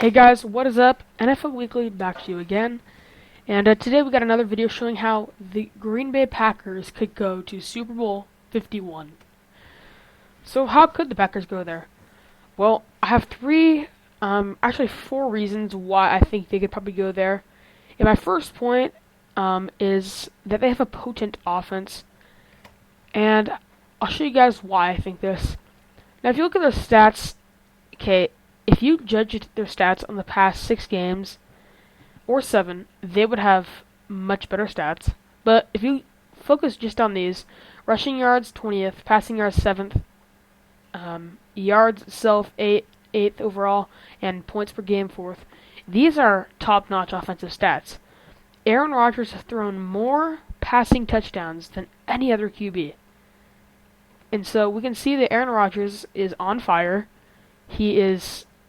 Hey guys, what is up? NFL Weekly back to you again. And today we got another video showing how the Green Bay Packers could go to Super Bowl 51. So how could the Packers go there? Well, I have actually four reasons why I think they could probably go there. And my first point is that they have a potent offense. And I'll show you guys why I think this. Now if you look at their stats, okay, if you judge their stats on the past 6 games, or 7, they would have much better stats. But if you focus just on these, rushing yards 20th, passing yards 7th, yards itself 8th overall, and points per game 4th. These are top-notch offensive stats. Aaron Rodgers has thrown more passing touchdowns than any other QB. And so we can see that Aaron Rodgers is on fire.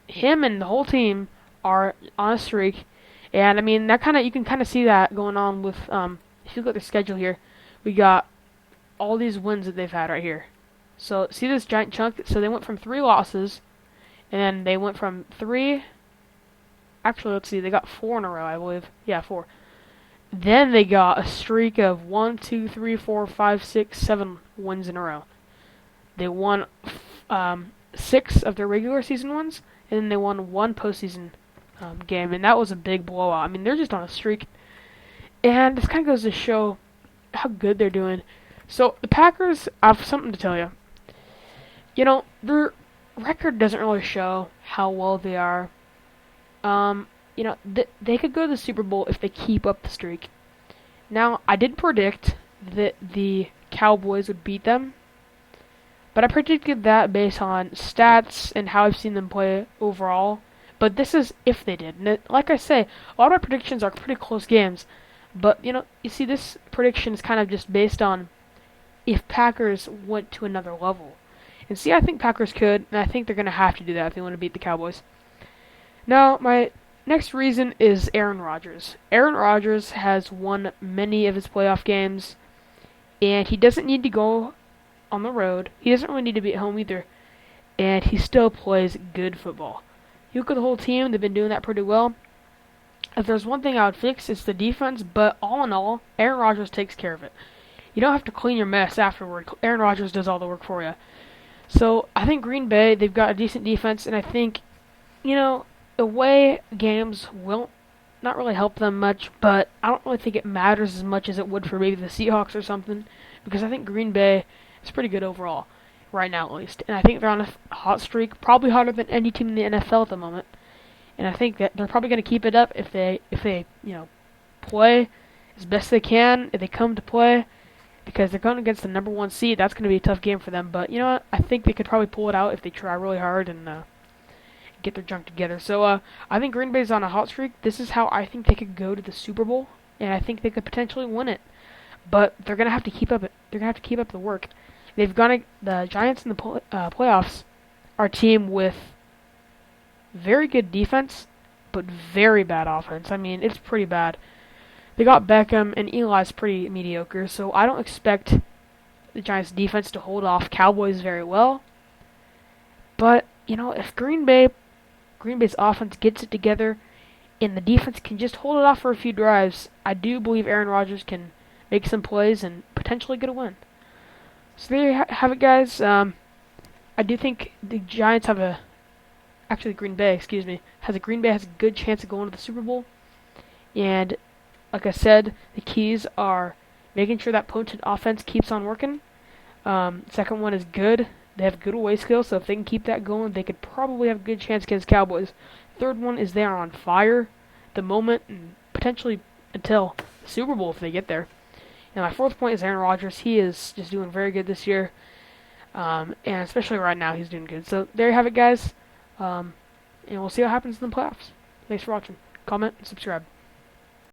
Him and the whole team are on a streak, and I mean you can kind of see that going on with if you look at their schedule here, we got all these wins that they've had right here. So see this giant chunk. So they went from 3 losses, and then they went from 3. Actually, let's see, they got 4 in a row, I believe. Yeah, 4. Then they got a streak of 1, 2, 3, 4, 5, 6, 7 wins in a row. They won 6 of their regular season wins, and then they won 1 postseason game, and that was a big blowout. I mean, they're just on a streak, and this kind of goes to show how good they're doing. So the Packers, I have something to tell you. You know, their record doesn't really show how well they are. They could go to the Super Bowl if they keep up the streak. Now, I did predict that the Cowboys would beat them, but I predicted that based on stats and how I've seen them play overall. But this is if they did. And like I say, a lot of my predictions are pretty close games. But, you see, this prediction is kind of just based on if Packers went to another level. And see, I think Packers could, and I think they're going to have to do that if they want to beat the Cowboys. Now, my next reason is Aaron Rodgers. Aaron Rodgers has won many of his playoff games, and he doesn't need to go on the road. He doesn't really need to be at home either, and he still plays good football. You look at the whole team, they've been doing that pretty well. If there's one thing I would fix, it's the defense, but all in all, Aaron Rodgers takes care of it. You don't have to clean your mess afterward. Aaron Rodgers does all the work for you. So I think Green Bay, they've got a decent defense, and I think, away games will not really help them much, but I don't really think it matters as much as it would for maybe the Seahawks or something, because I think Green Bay is pretty good overall, right now at least. And I think they're on a hot streak, probably hotter than any team in the NFL at the moment. And I think that they're probably going to keep it up if they play as best they can, if they come to play, because they're going against the number 1 seed. That's going to be a tough game for them. But you know what? I think they could probably pull it out if they try really hard and get their junk together. So I think Green Bay's on a hot streak. This is how I think they could go to the Super Bowl, and I think they could potentially win it. But they're going to have to keep up it. They're going to have to keep up the work. The Giants in the playoffs are a team with very good defense, but very bad offense. I mean, it's pretty bad. They got Beckham, and Eli's pretty mediocre, so I don't expect the Giants' defense to hold off Cowboys very well. But, if Green Bay's offense gets it together, and the defense can just hold it off for a few drives, I do believe Aaron Rodgers can make some plays and potentially get a win. So there you have it, guys. I do think the Giants Green Bay has a good chance of going to the Super Bowl. And like I said, the keys are making sure that potent offense keeps on working. Second one is good. They have good away skills, so if they can keep that going, they could probably have a good chance against Cowboys. Third one is they are on fire at the moment and potentially until the Super Bowl if they get there. And my fourth point is Aaron Rodgers. He is just doing very good this year. And especially right now, he's doing good. So there you have it, guys. And we'll see what happens in the playoffs. Thanks for watching. Comment and subscribe.